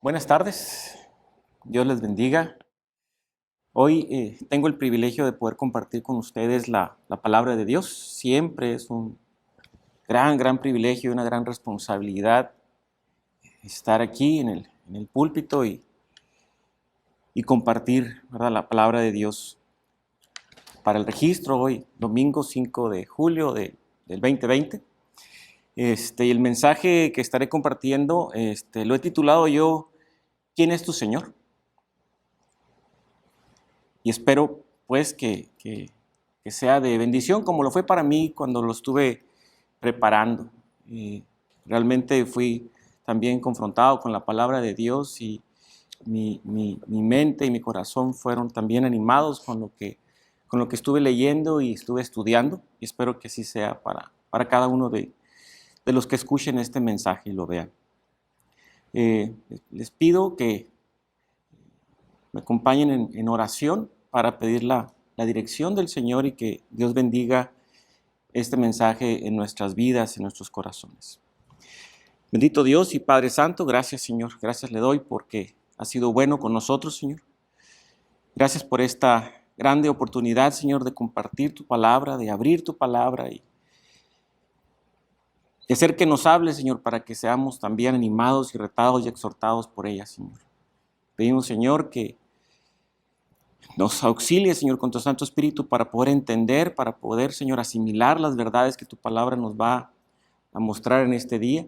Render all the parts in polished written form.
Buenas tardes, Dios les bendiga. Hoy tengo el privilegio de poder compartir con ustedes la palabra de Dios. Siempre es un gran privilegio y una gran responsabilidad estar aquí en el púlpito y compartir, ¿verdad?, la palabra de Dios. Para el registro, hoy, domingo 5 de julio del 2020. Y el mensaje que estaré compartiendo lo he titulado yo, ¿Quién es tu Señor? Y espero pues que sea de bendición como lo fue para mí cuando lo estuve preparando. Realmente fui también confrontado con la palabra de Dios y mi mente y mi corazón fueron también animados con lo que estuve leyendo y estuve estudiando. Y espero que así sea para cada uno de los que escuchen este mensaje y lo vean. Les pido que me acompañen en oración para pedir la dirección del Señor y que Dios bendiga este mensaje en nuestras vidas, en nuestros corazones. Bendito Dios y Padre Santo, gracias Señor, gracias le doy porque has sido bueno con nosotros, Señor. Gracias por esta grande oportunidad, Señor, de compartir tu palabra, de abrir tu palabra y de hacer que nos hable, Señor, para que seamos también animados y retados y exhortados por ella, Señor. Pedimos, Señor, que nos auxilie, Señor, con tu Santo Espíritu para poder entender, para poder, Señor, asimilar las verdades que tu palabra nos va a mostrar en este día.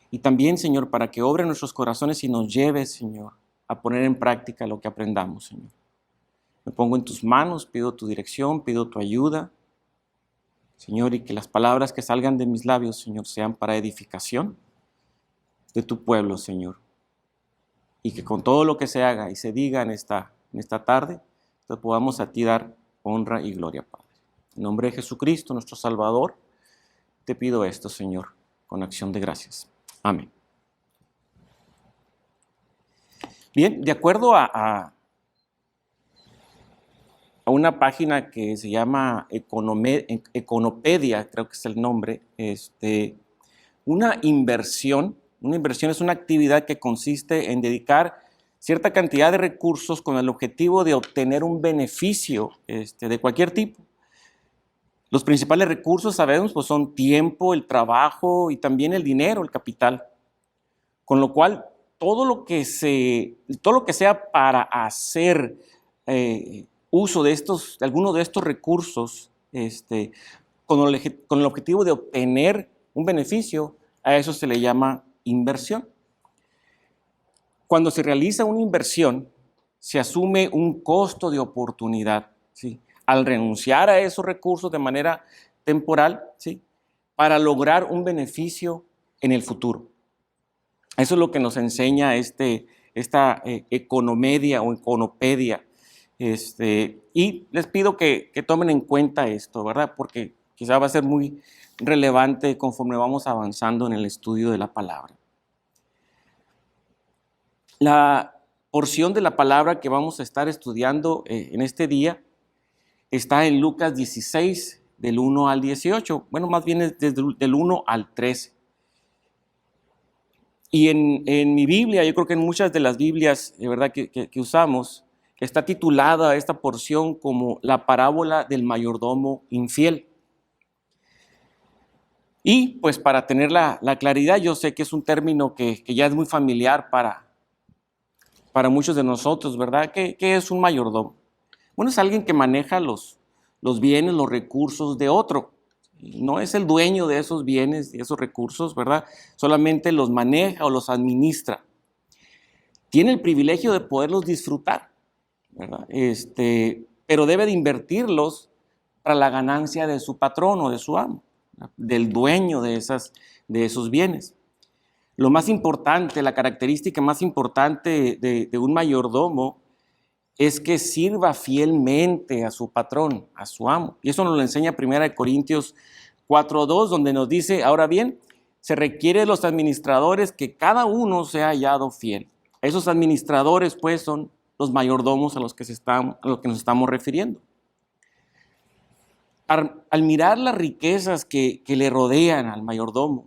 Y también, Señor, para que obre en nuestros corazones y nos lleve, Señor, a poner en práctica lo que aprendamos, Señor. Me pongo en tus manos, pido tu dirección, pido tu ayuda, Señor, y que las palabras que salgan de mis labios, Señor, sean para edificación de tu pueblo, Señor. Y que con todo lo que se haga y se diga en esta tarde, te podamos a ti dar honra y gloria, Padre. En nombre de Jesucristo, nuestro Salvador, te pido esto, Señor, con acción de gracias. Amén. Bien, de acuerdo a una página que se llama Econopedia, creo que es el nombre, una inversión es una actividad que consiste en dedicar cierta cantidad de recursos con el objetivo de obtener un beneficio de cualquier tipo. Los principales recursos, sabemos, pues son tiempo, el trabajo y también el dinero, el capital. Con lo cual, todo lo que sea para hacer uso de alguno de estos recursos, con el objetivo de obtener un beneficio, a eso se le llama inversión. Cuando se realiza una inversión, se asume un costo de oportunidad, ¿sí?, al renunciar a esos recursos de manera temporal, ¿sí?, para lograr un beneficio en el futuro. Eso es lo que nos enseña esta economedia o econopedia. Y les pido que tomen en cuenta esto, ¿verdad? Porque quizá va a ser muy relevante conforme vamos avanzando en el estudio de la palabra. La porción de la palabra que vamos a estar estudiando en este día está en Lucas 16, del 1 al 18. Bueno, más bien es desde del 1 al 13. Y en mi Biblia, yo creo que en muchas de las Biblias, de verdad, que usamos, está titulada esta porción como la parábola del mayordomo infiel. Y pues para tener la claridad, yo sé que es un término que ya es muy familiar para muchos de nosotros, ¿verdad? ¿Qué es un mayordomo? Bueno, es alguien que maneja los bienes, los recursos de otro. No es el dueño de esos bienes y esos recursos, ¿verdad? Solamente los maneja o los administra. Tiene el privilegio de poderlos disfrutar, ¿verdad? Pero debe de invertirlos para la ganancia de su patrón o de su amo, ¿verdad?, del dueño de esos bienes. Lo más importante, la característica más importante de un mayordomo es que sirva fielmente a su patrón, a su amo. Y eso nos lo enseña 1 Corintios 4:2, donde nos dice, ahora bien, se requiere de los administradores que cada uno sea hallado fiel. Esos administradores, pues, son los mayordomos a los que nos estamos refiriendo. Al mirar las riquezas que le rodean al mayordomo,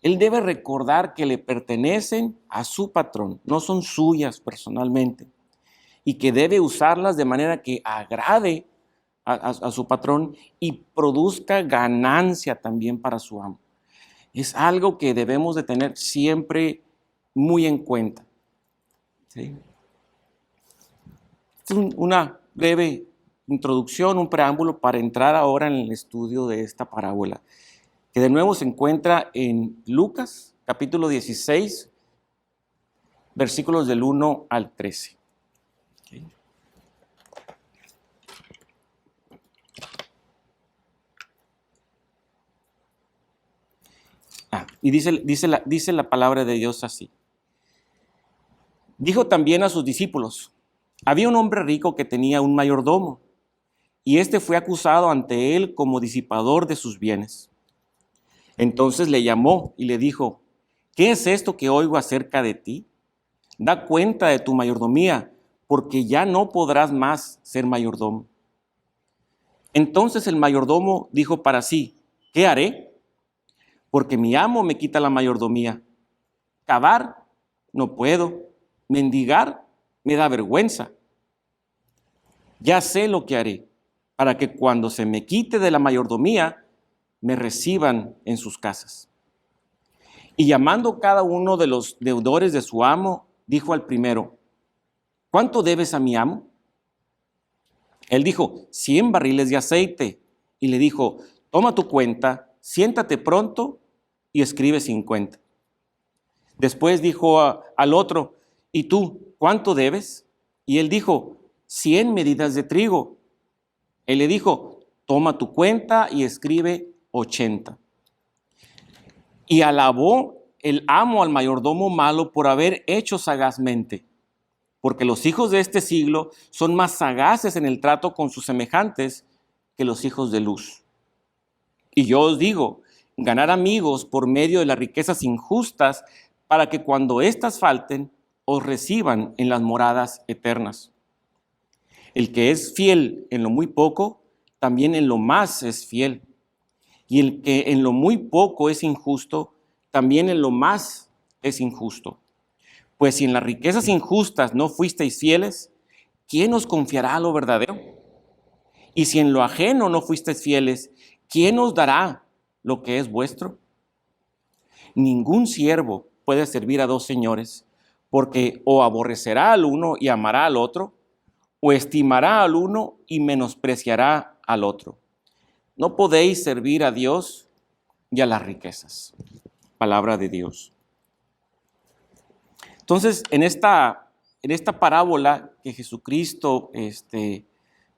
Él debe recordar que le pertenecen a su patrón, no son suyas personalmente, y que debe usarlas de manera que agrade a su patrón y produzca ganancia también para su amo. Es algo que debemos de tener siempre muy en cuenta. ¿Sí? Es una breve introducción, un preámbulo para entrar ahora en el estudio de esta parábola, que de nuevo se encuentra en Lucas, capítulo 16, versículos del 1 al 13. ¿Okay? Y dice la palabra de Dios así. Dijo también a sus discípulos: había un hombre rico que tenía un mayordomo, y éste fue acusado ante él como disipador de sus bienes. Entonces le llamó y le dijo: ¿qué es esto que oigo acerca de ti? Da cuenta de tu mayordomía, porque ya no podrás más ser mayordomo. Entonces el mayordomo dijo para sí: ¿qué haré? Porque mi amo me quita la mayordomía. Cavar no puedo, mendigar me da vergüenza. Ya sé lo que haré, para que cuando se me quite de la mayordomía, me reciban en sus casas. Y llamando cada uno de los deudores de su amo, dijo al primero: ¿cuánto debes a mi amo? Él dijo: 100 barriles de aceite. Y le dijo: toma tu cuenta, siéntate pronto y escribe 50. Después dijo al otro: ¿y tú cuánto debes? Y él dijo: 100 medidas de trigo. Él le dijo: toma tu cuenta y escribe 80. Y alabó el amo al mayordomo malo por haber hecho sagazmente, porque los hijos de este siglo son más sagaces en el trato con sus semejantes que los hijos de luz. Y yo os digo, ganar amigos por medio de las riquezas injustas, para que cuando éstas falten, os reciban en las moradas eternas. El que es fiel en lo muy poco, también en lo más es fiel. Y el que en lo muy poco es injusto, también en lo más es injusto. Pues si en las riquezas injustas no fuisteis fieles, ¿quién os confiará lo verdadero? Y si en lo ajeno no fuisteis fieles, ¿quién os dará lo que es vuestro? Ningún siervo puede servir a dos señores, porque o aborrecerá al uno y amará al otro, o estimará al uno y menospreciará al otro. No podéis servir a Dios y a las riquezas. Palabra de Dios. Entonces, en esta parábola que Jesucristo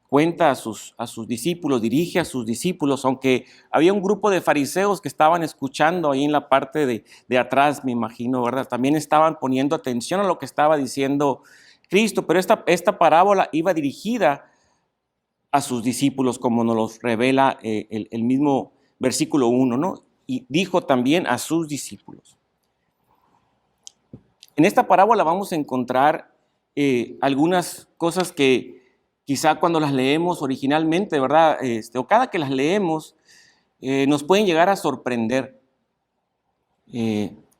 cuenta a sus discípulos, dirige a sus discípulos, aunque había un grupo de fariseos que estaban escuchando ahí en la parte de atrás, me imagino, ¿verdad? También estaban poniendo atención a lo que estaba diciendo Cristo, pero esta parábola iba dirigida a sus discípulos, como nos lo revela el mismo versículo 1, ¿no? Y dijo también a sus discípulos. En esta parábola vamos a encontrar algunas cosas que quizá cuando las leemos originalmente, ¿verdad? O cada que las leemos, nos pueden llegar a sorprender.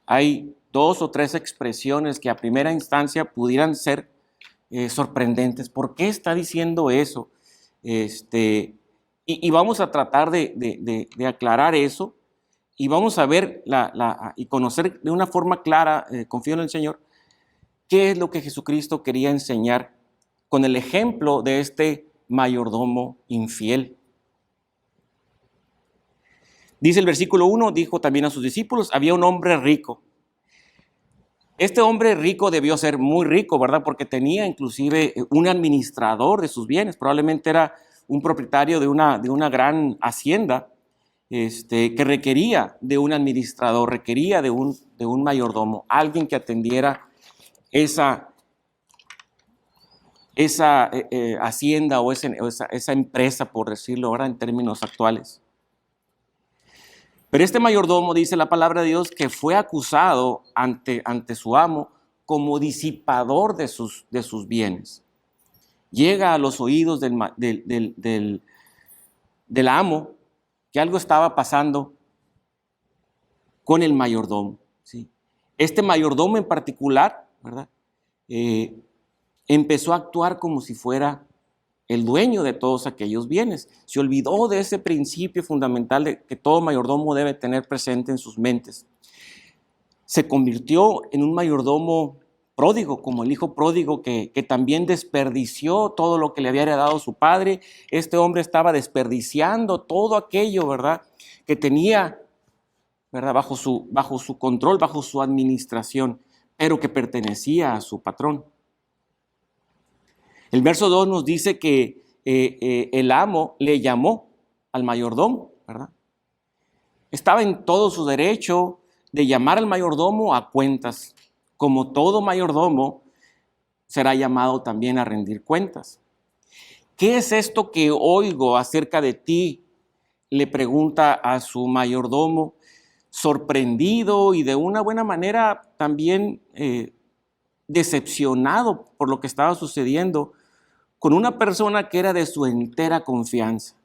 Hay 2 o 3 expresiones que a primera instancia pudieran ser sorprendentes. ¿Por qué está diciendo eso? Y vamos a tratar de aclarar eso, y vamos a ver y conocer de una forma clara, confío en el Señor, qué es lo que Jesucristo quería enseñar con el ejemplo de este mayordomo infiel. Dice el versículo 1, dijo también a sus discípulos: había un hombre rico. Este hombre rico debió ser muy rico, ¿verdad? Porque tenía inclusive un administrador de sus bienes. Probablemente era un propietario de una gran hacienda, que requería de un administrador, requería de un mayordomo, alguien que atendiera esa hacienda o esa empresa, por decirlo ahora en términos actuales. Pero este mayordomo, dice la palabra de Dios, que fue acusado ante su amo como disipador de sus bienes. Llega a los oídos del amo que algo estaba pasando con el mayordomo, ¿sí? Este mayordomo en particular, ¿verdad? Empezó a actuar como si fuera el dueño de todos aquellos bienes. Se olvidó de ese principio fundamental de que todo mayordomo debe tener presente en sus mentes. Se convirtió en un mayordomo pródigo, como el hijo pródigo que también desperdició todo lo que le había heredado su padre. Este hombre estaba desperdiciando todo aquello, ¿verdad?, que tenía, ¿verdad?, bajo su control, bajo su administración, pero que pertenecía a su patrón. El verso 2 nos dice que el amo le llamó al mayordomo, ¿verdad? Estaba en todo su derecho de llamar al mayordomo a cuentas. Como todo mayordomo, será llamado también a rendir cuentas. ¿Qué es esto que oigo acerca de ti?, le pregunta a su mayordomo, sorprendido y de una buena manera también decepcionado por lo que estaba sucediendo con una persona que era de su entera confianza.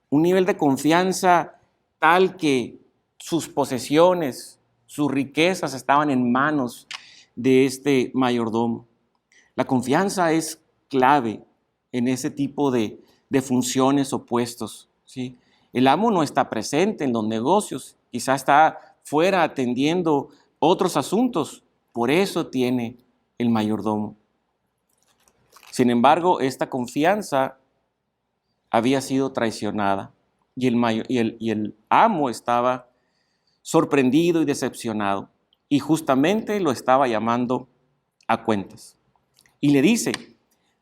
Un nivel de confianza tal que sus posesiones, sus riquezas estaban en manos de este mayordomo. La confianza es clave en ese tipo de funciones o puestos, ¿sí? El amo no está presente en los negocios, quizá está fuera atendiendo otros asuntos, por eso tiene el mayordomo. Sin embargo, esta confianza había sido traicionada y el amo estaba sorprendido y decepcionado, y justamente lo estaba llamando a cuentas. Y le dice,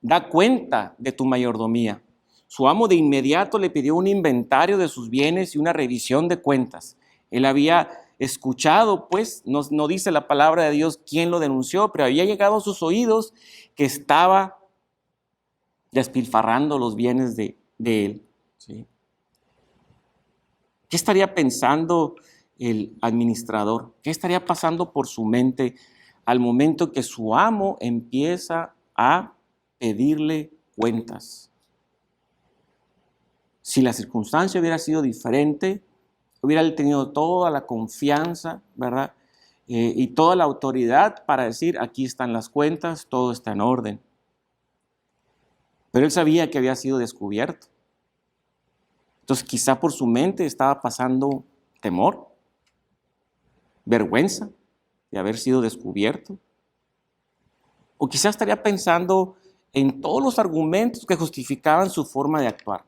da cuenta de tu mayordomía. Su amo de inmediato le pidió un inventario de sus bienes y una revisión de cuentas. Él había escuchado, pues, no dice la palabra de Dios quién lo denunció, pero había llegado a sus oídos que estaba despilfarrando los bienes de él, ¿sí? ¿Qué estaría pensando el administrador? ¿Qué estaría pasando por su mente al momento que su amo empieza a pedirle cuentas? Si la circunstancia hubiera sido diferente, hubiera tenido toda la confianza, ¿verdad? Y toda la autoridad para decir, aquí están las cuentas, todo está en orden. Pero él sabía que había sido descubierto. Entonces quizá por su mente estaba pasando temor, vergüenza de haber sido descubierto. O quizá estaría pensando en todos los argumentos que justificaban su forma de actuar.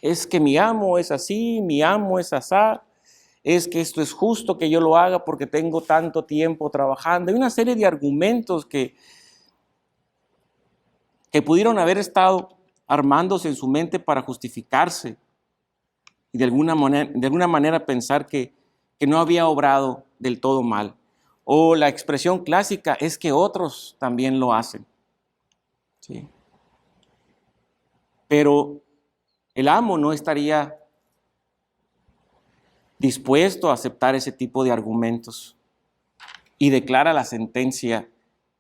Es que mi amo es así, mi amo es asá, es que esto es justo que yo lo haga porque tengo tanto tiempo trabajando. Hay una serie de argumentos que pudieron haber estado armándose en su mente para justificarse y de alguna manera pensar que no había obrado del todo mal. O la expresión clásica es que otros también lo hacen, ¿sí? Pero el amo no estaría dispuesto a aceptar ese tipo de argumentos y declara la sentencia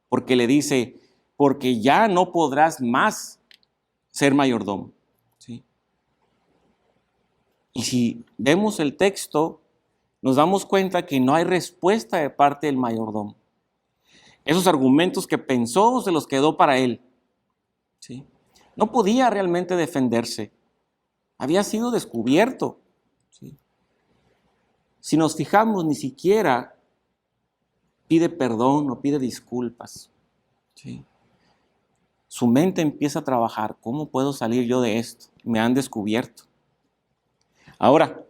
porque le dice, porque ya no podrás más ser mayordomo, ¿sí? Y si vemos el texto, nos damos cuenta que no hay respuesta de parte del mayordomo. Esos argumentos que pensó se los quedó para él, ¿sí? No podía realmente defenderse. Había sido descubierto, ¿sí? Si nos fijamos, ni siquiera pide perdón o pide disculpas, ¿sí? Su mente empieza a trabajar. ¿Cómo puedo salir yo de esto? Me han descubierto. Ahora,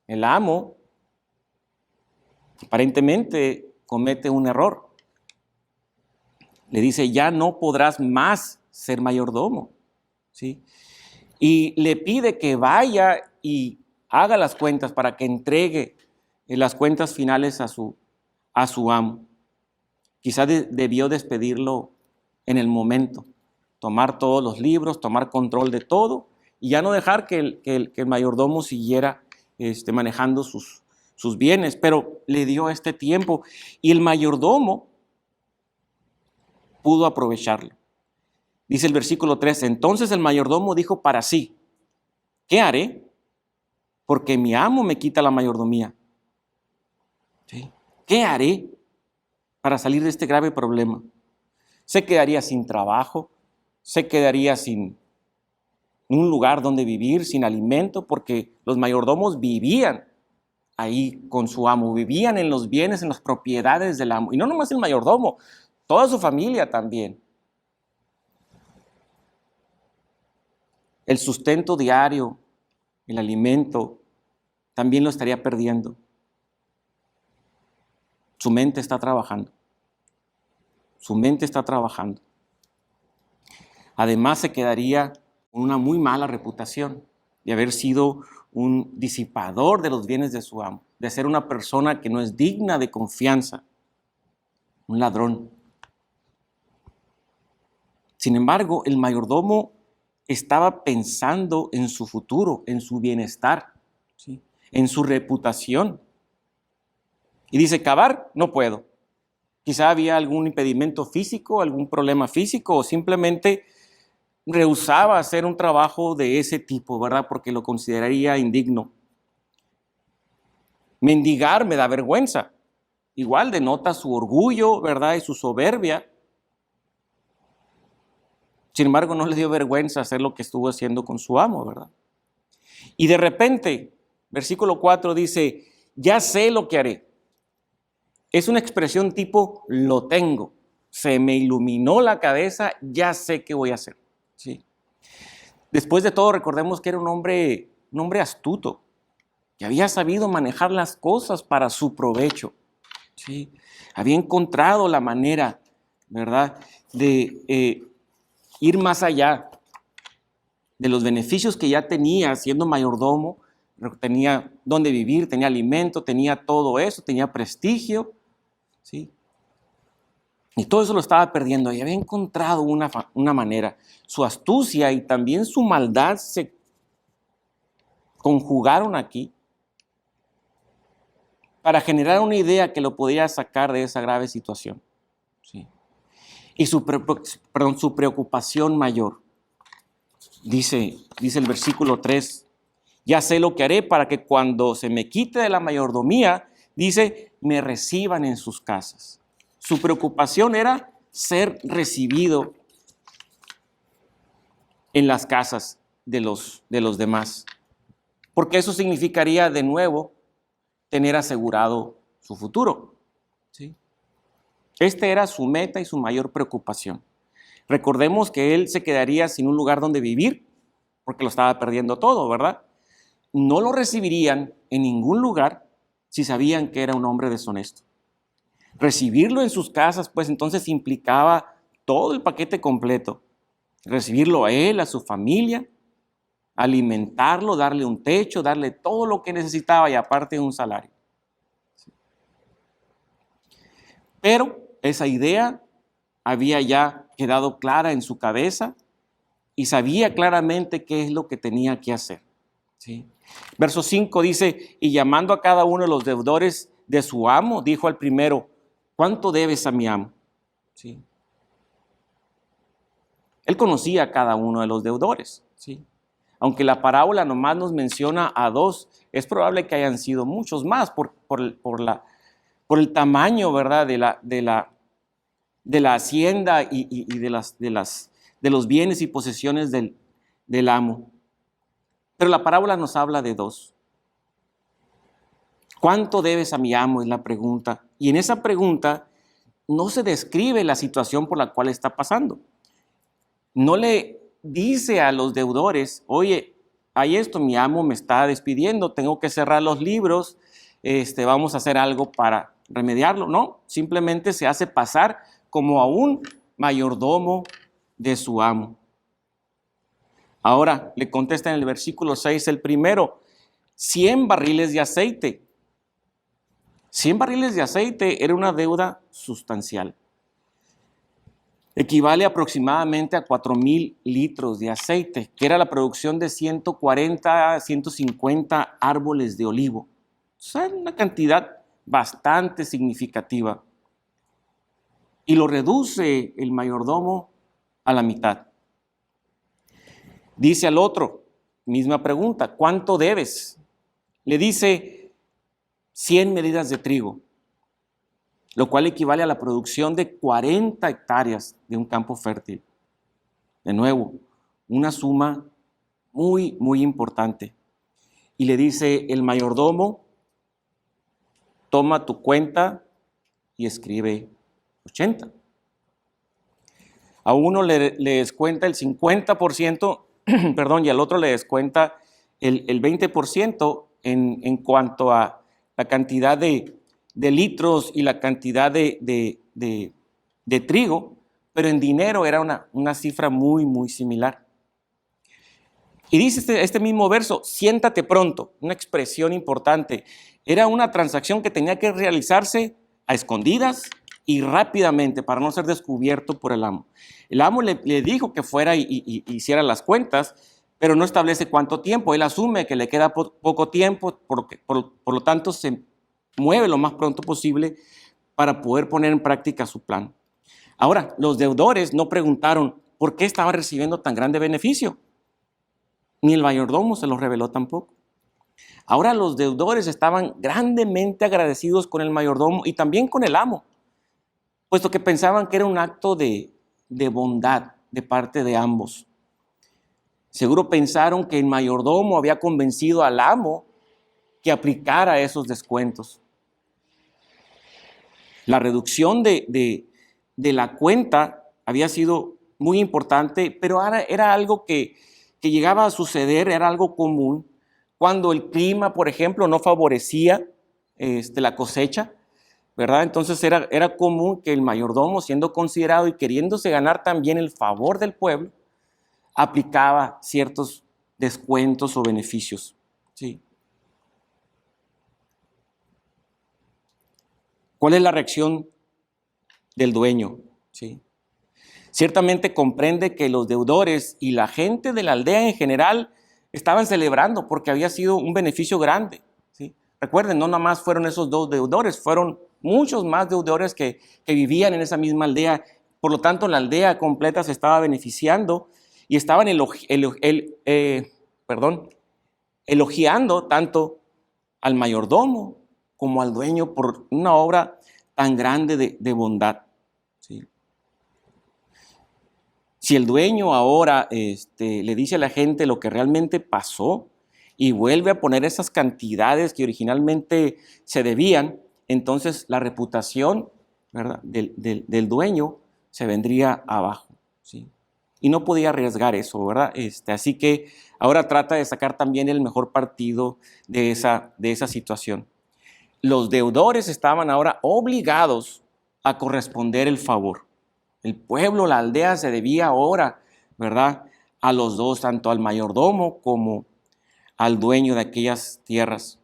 el amo aparentemente comete un error. Le dice, ya no podrás más ser mayordomo, ¿sí? Y le pide que vaya y haga las cuentas para que entregue las cuentas finales a su amo. Quizás debió despedirlo en el momento, tomar todos los libros, tomar control de todo y ya no dejar que el mayordomo siguiera manejando sus bienes, pero le dio este tiempo y el mayordomo pudo aprovecharlo. Dice el versículo 3, entonces el mayordomo dijo para sí, ¿qué haré? Porque mi amo me quita la mayordomía. ¿Sí? ¿Qué haré para salir de este grave problema? Se quedaría sin trabajo, se quedaría sin un lugar donde vivir, sin alimento, porque los mayordomos vivían ahí con su amo, vivían en los bienes, en las propiedades del amo. Y no nomás el mayordomo, toda su familia también. El sustento diario, el alimento, también lo estaría perdiendo. Su mente está trabajando. Su mente está trabajando. Además, se quedaría con una muy mala reputación de haber sido un disipador de los bienes de su amo, de ser una persona que no es digna de confianza, un ladrón. Sin embargo, el mayordomo estaba pensando en su futuro, en su bienestar, ¿sí? En su reputación. Y dice, cavar, no puedo. Quizá había algún impedimento físico, algún problema físico, o simplemente rehusaba hacer un trabajo de ese tipo, ¿verdad? Porque lo consideraría indigno. Mendigar me da vergüenza. Igual denota su orgullo, ¿verdad? Y su soberbia. Sin embargo, no le dio vergüenza hacer lo que estuvo haciendo con su amo, ¿verdad? Y de repente, versículo 4 dice, ya sé lo que haré. Es una expresión tipo, lo tengo. Se me iluminó la cabeza, ya sé qué voy a hacer. ¿Sí? Después de todo, recordemos que era un hombre astuto, que había sabido manejar las cosas para su provecho. ¿Sí? Había encontrado la manera, ¿verdad?, de ir más allá de los beneficios que ya tenía siendo mayordomo. Tenía dónde vivir, tenía alimento, tenía todo eso, tenía prestigio, ¿sí? Y todo eso lo estaba perdiendo y había encontrado una manera. Su astucia y también su maldad se conjugaron aquí para generar una idea que lo podía sacar de esa grave situación. ¿Sí? Y su preocupación mayor. Dice el versículo 3, ya sé lo que haré para que cuando se me quite de la mayordomía, dice, me reciban en sus casas. Su preocupación era ser recibido en las casas de los demás, porque eso significaría de nuevo tener asegurado su futuro. ¿Sí? Este era su meta y su mayor preocupación. Recordemos que él se quedaría sin un lugar donde vivir, porque lo estaba perdiendo todo, ¿verdad? No lo recibirían en ningún lugar si sabían que era un hombre deshonesto. Recibirlo en sus casas, pues entonces implicaba todo el paquete completo. Recibirlo a él, a su familia, alimentarlo, darle un techo, darle todo lo que necesitaba y aparte un salario. Pero esa idea había ya quedado clara en su cabeza y sabía claramente qué es lo que tenía que hacer. ¿Sí? Verso 5 dice, y llamando a cada uno de los deudores de su amo, dijo al primero, ¿cuánto debes a mi amo? ¿Sí? Él conocía a cada uno de los deudores. ¿Sí? Aunque la parábola nomás nos menciona a dos, es probable que hayan sido muchos más por el tamaño, ¿verdad?, de la hacienda y de los bienes y posesiones del amo. Pero la parábola nos habla de dos. ¿Cuánto debes a mi amo? Es la pregunta. Y en esa pregunta no se describe la situación por la cual está pasando. No le dice a los deudores, oye, hay esto, mi amo me está despidiendo, tengo que cerrar los libros, vamos a hacer algo para remediarlo. No, simplemente se hace pasar como a un mayordomo de su amo. Ahora le contesta en el versículo 6 el primero, 100 barriles de aceite. 100 barriles de aceite era una deuda sustancial. Equivale aproximadamente a 4,000 litros de aceite, que era la producción de 140 a 150 árboles de olivo. O sea, una cantidad bastante significativa. Y lo reduce el mayordomo a la mitad. Dice al otro, misma pregunta, ¿cuánto debes? Le dice 100 medidas de trigo. lo cual equivale a la producción de 40 hectáreas de un campo fértil. De nuevo, una suma muy, muy importante. Y le dice el mayordomo, toma tu cuenta y escribe 80. A uno le descuenta el 50%, perdón, y al otro le descuenta el 20% en cuanto a la cantidad de litros y la cantidad de trigo, pero en dinero era una cifra muy, muy similar. Y dice este mismo verso, siéntate pronto, una expresión importante. Era una transacción que tenía que realizarse a escondidas y rápidamente para no ser descubierto por el amo. El amo le dijo que fuera y hiciera las cuentas, pero no establece cuánto tiempo. Él asume que le queda poco tiempo, por lo tanto se mueve lo más pronto posible para poder poner en práctica su plan. Ahora, los deudores no preguntaron por qué estaban recibiendo tan grande beneficio. Ni el mayordomo se los reveló tampoco. Ahora los deudores estaban grandemente agradecidos con el mayordomo y también con el amo, puesto que pensaban que era un acto de bondad de parte de ambos. Seguro pensaron que el mayordomo había convencido al amo que aplicara esos descuentos. La reducción de la cuenta había sido muy importante, pero ahora era algo que llegaba a suceder, era algo común, cuando el clima, por ejemplo, no favorecía la cosecha, ¿verdad? Entonces era común que el mayordomo, siendo considerado y queriéndose ganar también el favor del pueblo, aplicaba ciertos descuentos o beneficios. ¿Sí? ¿Cuál es la reacción del dueño? ¿Sí? Ciertamente comprende que los deudores y la gente de la aldea en general estaban celebrando porque había sido un beneficio grande. ¿Sí? Recuerden, no nada más fueron esos dos deudores, fueron muchos más deudores que vivían en esa misma aldea. Por lo tanto, la aldea completa se estaba beneficiando y estaban elogiando tanto al mayordomo como al dueño por una obra tan grande de bondad. ¿Sí? Si el dueño ahora le dice a la gente lo que realmente pasó y vuelve a poner esas cantidades que originalmente se debían, entonces la reputación, ¿verdad?, del dueño se vendría abajo. ¿Sí? Y no podía arriesgar eso, ¿verdad? Así que ahora trata de sacar también el mejor partido de esa situación. Los deudores estaban ahora obligados a corresponder el favor. El pueblo, la aldea se debía ahora, ¿verdad?, a los dos, tanto al mayordomo como al dueño de aquellas tierras.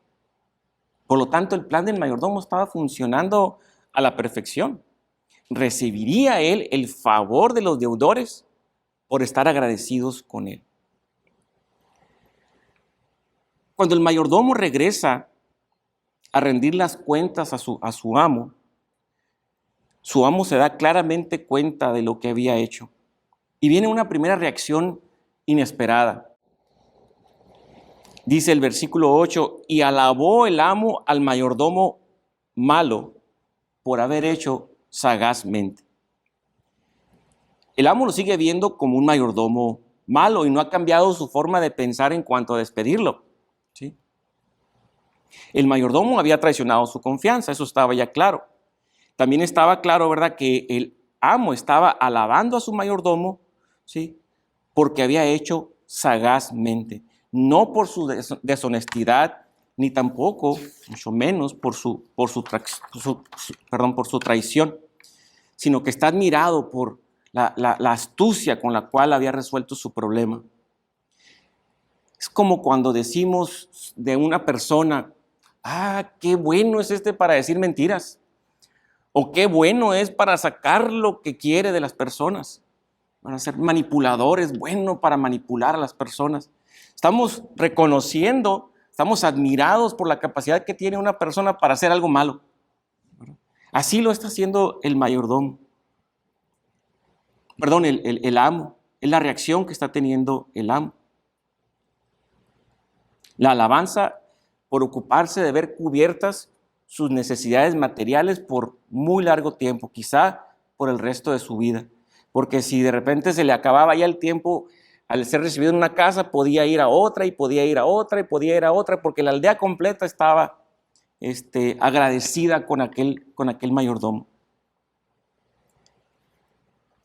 Por lo tanto, el plan del mayordomo estaba funcionando a la perfección. Recibiría él el favor de los deudores por estar agradecidos con él. Cuando el mayordomo regresa a rendir las cuentas a su amo se da claramente cuenta de lo que había hecho. Y viene una primera reacción inesperada. Dice el versículo 8, y alabó el amo al mayordomo malo por haber hecho sagazmente. El amo lo sigue viendo como un mayordomo malo y no ha cambiado su forma de pensar en cuanto a despedirlo. ¿Sí? El mayordomo había traicionado su confianza, eso estaba ya claro. También estaba claro, ¿verdad?, que el amo estaba alabando a su mayordomo, ¿sí?, porque había hecho sagazmente, no por su deshonestidad, ni tampoco, mucho menos, por su traición, sino que está admirado por la astucia con la cual había resuelto su problema. Es como cuando decimos de una persona, qué bueno es para decir mentiras. O qué bueno es para sacar lo que quiere de las personas. Para ser manipuladores, bueno para manipular a las personas. Estamos reconociendo, estamos admirados por la capacidad que tiene una persona para hacer algo malo. Así lo está haciendo el mayordomo. Perdón, el amo. Es la reacción que está teniendo el amo. La alabanza por ocuparse de ver cubiertas sus necesidades materiales por muy largo tiempo, quizá por el resto de su vida. Porque si de repente se le acababa ya el tiempo, al ser recibido en una casa, podía ir a otra y podía ir a otra y podía ir a otra, porque la aldea completa estaba agradecida con aquel mayordomo.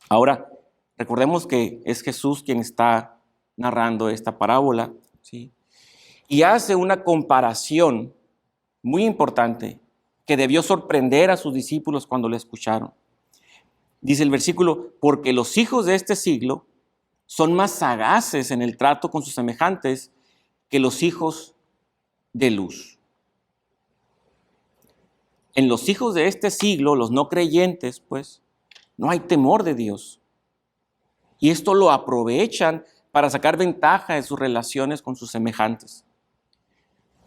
Ahora, recordemos que es Jesús quien está narrando esta parábola, ¿sí? Y hace una comparación muy importante que debió sorprender a sus discípulos cuando le escucharon. Dice el versículo, porque los hijos de este siglo son más sagaces en el trato con sus semejantes que los hijos de luz. En los hijos de este siglo, los no creyentes, pues, no hay temor de Dios. Y esto lo aprovechan para sacar ventaja de sus relaciones con sus semejantes.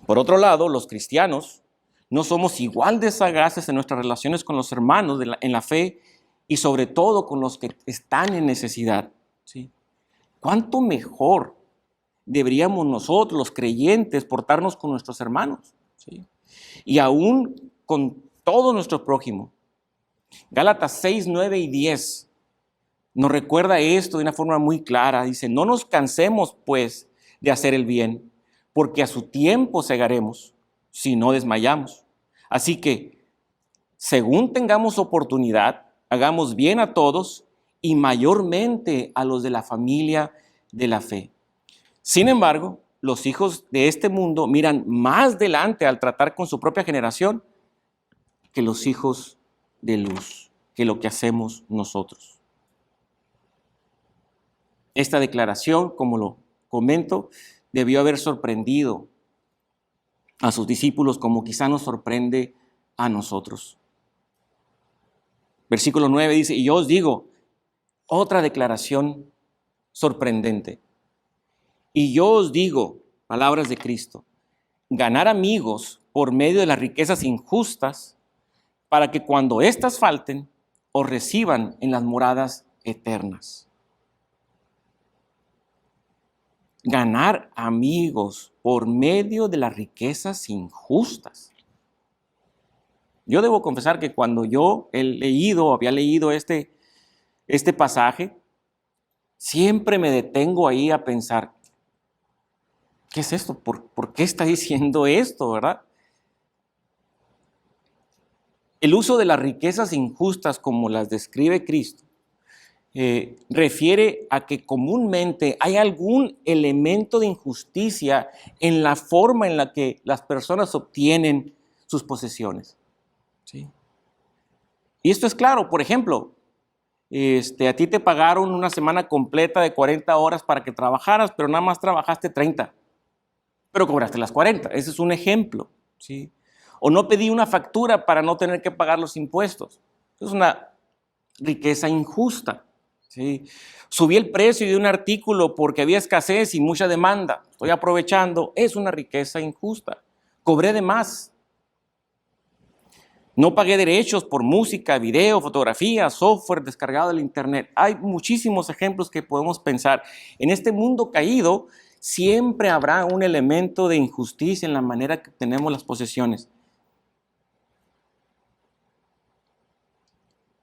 Por otro lado, los cristianos no somos igual de sagaces en nuestras relaciones con los hermanos en la fe y sobre todo con los que están en necesidad, ¿sí? ¿Cuánto mejor deberíamos nosotros, los creyentes, portarnos con nuestros hermanos, ¿sí? Y aún con todo nuestro prójimo? Gálatas 6, 9 y 10 nos recuerda esto de una forma muy clara. Dice, no nos cansemos pues de hacer el bien, porque a su tiempo segaremos, si no desmayamos. Así que, según tengamos oportunidad, hagamos bien a todos y mayormente a los de la familia de la fe. Sin embargo, los hijos de este mundo miran más delante al tratar con su propia generación que los hijos de luz, que lo que hacemos nosotros. Esta declaración, como lo comento, debió haber sorprendido a sus discípulos como quizá nos sorprende a nosotros. Versículo 9 dice, y yo os digo, otra declaración sorprendente. Y yo os digo, palabras de Cristo, ganar amigos por medio de las riquezas injustas, para que cuando éstas falten, os reciban en las moradas eternas. Ganar amigos por medio de las riquezas injustas. Yo debo confesar que cuando yo había leído este pasaje, siempre me detengo ahí a pensar, ¿qué es esto? ¿Por qué está diciendo esto, verdad? El uso de las riquezas injustas como las describe Cristo refiere a que comúnmente hay algún elemento de injusticia en la forma en la que las personas obtienen sus posesiones, ¿sí? Y esto es claro. Por ejemplo, a ti te pagaron una semana completa de 40 horas para que trabajaras, pero nada más trabajaste 30, pero cobraste las 40. Ese es un ejemplo, ¿sí? O no pedí una factura para no tener que pagar los impuestos. Es una riqueza injusta, ¿sí? Subí el precio de un artículo porque había escasez y mucha demanda. Estoy aprovechando. Es una riqueza injusta. Cobré de más. No pagué derechos por música, video, fotografía, software descargado del internet. Hay muchísimos ejemplos que podemos pensar. En este mundo caído siempre habrá un elemento de injusticia en la manera que tenemos las posesiones.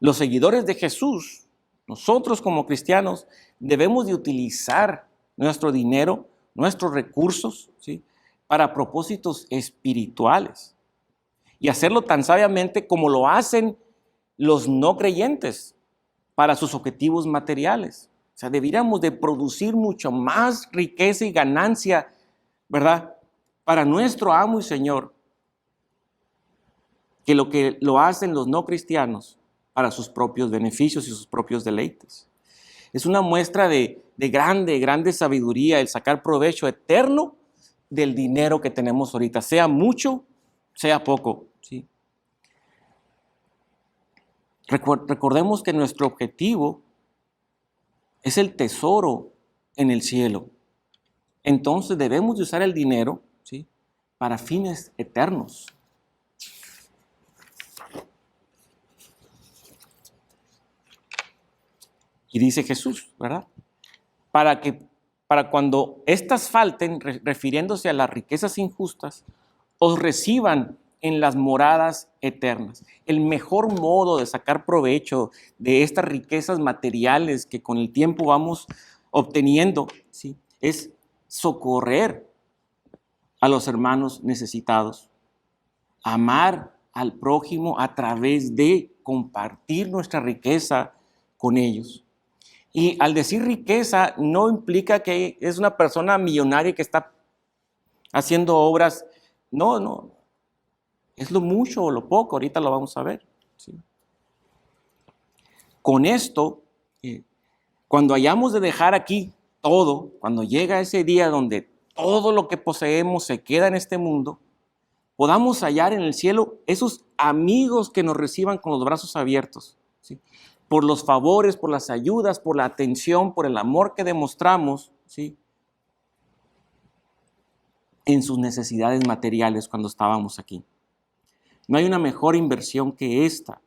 Los seguidores de Jesús, nosotros como cristianos, debemos de utilizar nuestro dinero, nuestros recursos, ¿sí?, para propósitos espirituales y hacerlo tan sabiamente como lo hacen los no creyentes para sus objetivos materiales. O sea, deberíamos de producir mucho más riqueza y ganancia, ¿verdad?, para nuestro amo y Señor que lo hacen los no cristianos para sus propios beneficios y sus propios deleites. Es una muestra de grande sabiduría el sacar provecho eterno del dinero que tenemos ahorita, sea mucho, sea poco, ¿sí? Recordemos que nuestro objetivo es el tesoro en el cielo. Entonces debemos de usar el dinero, ¿sí?, para fines eternos. Y dice Jesús, ¿verdad?, para cuando éstas falten, refiriéndose a las riquezas injustas, os reciban en las moradas eternas. El mejor modo de sacar provecho de estas riquezas materiales que con el tiempo vamos obteniendo, ¿sí?, es socorrer a los hermanos necesitados, amar al prójimo a través de compartir nuestra riqueza con ellos. Y al decir riqueza no implica que es una persona millonaria que está haciendo obras. No, es lo mucho o lo poco, ahorita lo vamos a ver, ¿sí? Con esto, cuando hayamos de dejar aquí todo, cuando llega ese día donde todo lo que poseemos se queda en este mundo, podamos hallar en el cielo esos amigos que nos reciban con los brazos abiertos, ¿sí?, por los favores, por las ayudas, por la atención, por el amor que demostramos, ¿sí?, en sus necesidades materiales cuando estábamos aquí. No hay una mejor inversión que esta.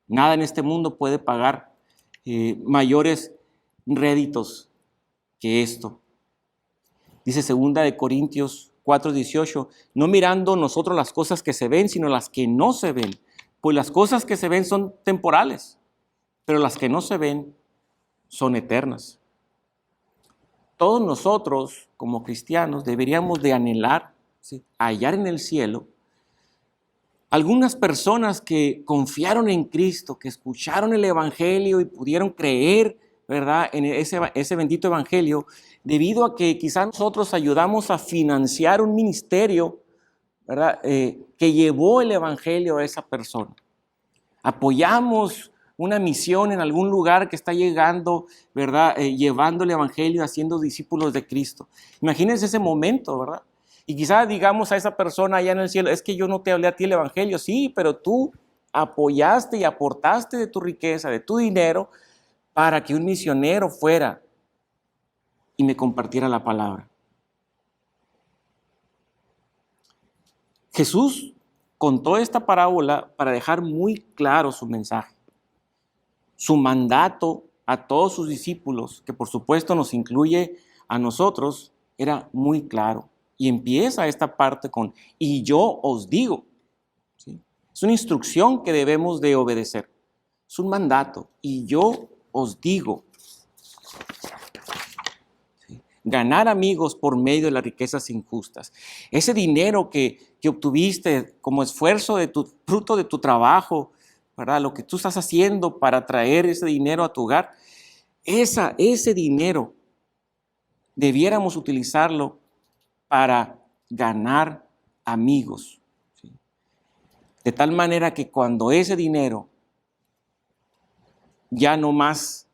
Nada en este mundo puede pagar mayores réditos que esto. Dice 2 Corintios 4:18, no mirando nosotros las cosas que se ven, sino las que no se ven. Pues las cosas que se ven son temporales, pero las que no se ven son eternas. Todos nosotros, como cristianos, deberíamos de anhelar, ¿sí?, hallar en el cielo algunas personas que confiaron en Cristo, que escucharon el Evangelio y pudieron creer, ¿verdad?, en ese bendito Evangelio, debido a que quizás nosotros ayudamos a financiar un ministerio, ¿verdad?, que llevó el Evangelio a esa persona. Apoyamos una misión en algún lugar que está llegando, ¿verdad?, llevando el Evangelio, haciendo discípulos de Cristo. Imagínense ese momento, ¿verdad? Y quizás digamos a esa persona allá en el cielo, es que yo no te hablé a ti el Evangelio. Sí, pero tú apoyaste y aportaste de tu riqueza, de tu dinero, para que un misionero fuera y me compartiera la palabra. Jesús contó esta parábola para dejar muy claro su mensaje. Su mandato a todos sus discípulos, que por supuesto nos incluye a nosotros, era muy claro. Y empieza esta parte con, y yo os digo, ¿sí? Es una instrucción que debemos de obedecer. Es un mandato, y yo os digo. ¿Sí? Ganar amigos por medio de las riquezas injustas. Ese dinero que obtuviste como esfuerzo de fruto de tu trabajo, ¿verdad?, lo que tú estás haciendo para traer ese dinero a tu hogar, ese dinero debiéramos utilizarlo para ganar amigos, ¿sí?, de tal manera que cuando ese dinero ya no más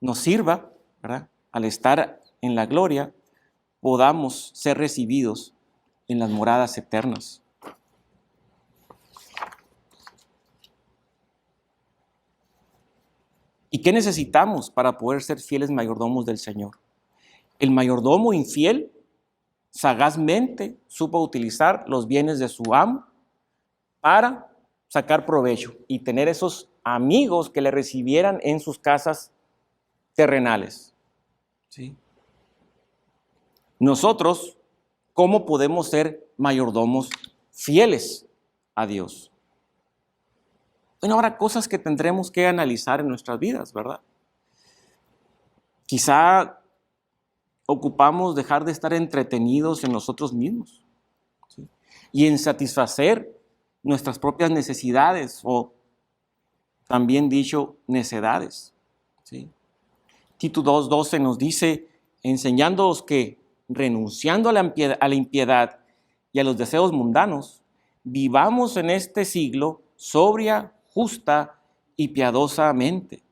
nos sirva, ¿verdad?, al estar en la gloria, podamos ser recibidos en las moradas eternas. ¿Y qué necesitamos para poder ser fieles mayordomos del Señor? El mayordomo infiel sagazmente supo utilizar los bienes de su amo para sacar provecho y tener esos amigos que le recibieran en sus casas terrenales. ¿Sí? Nosotros, ¿cómo podemos ser mayordomos fieles a Dios? Bueno, ahora cosas que tendremos que analizar en nuestras vidas, ¿verdad? Quizá ocupamos dejar de estar entretenidos en nosotros mismos, ¿sí?, y en satisfacer nuestras propias necesidades o, también dicho, necedades, ¿sí? Tito 2:12 nos dice, enseñándoos que, renunciando a la impiedad y a los deseos mundanos, vivamos en este siglo sobria, justa y piadosamente.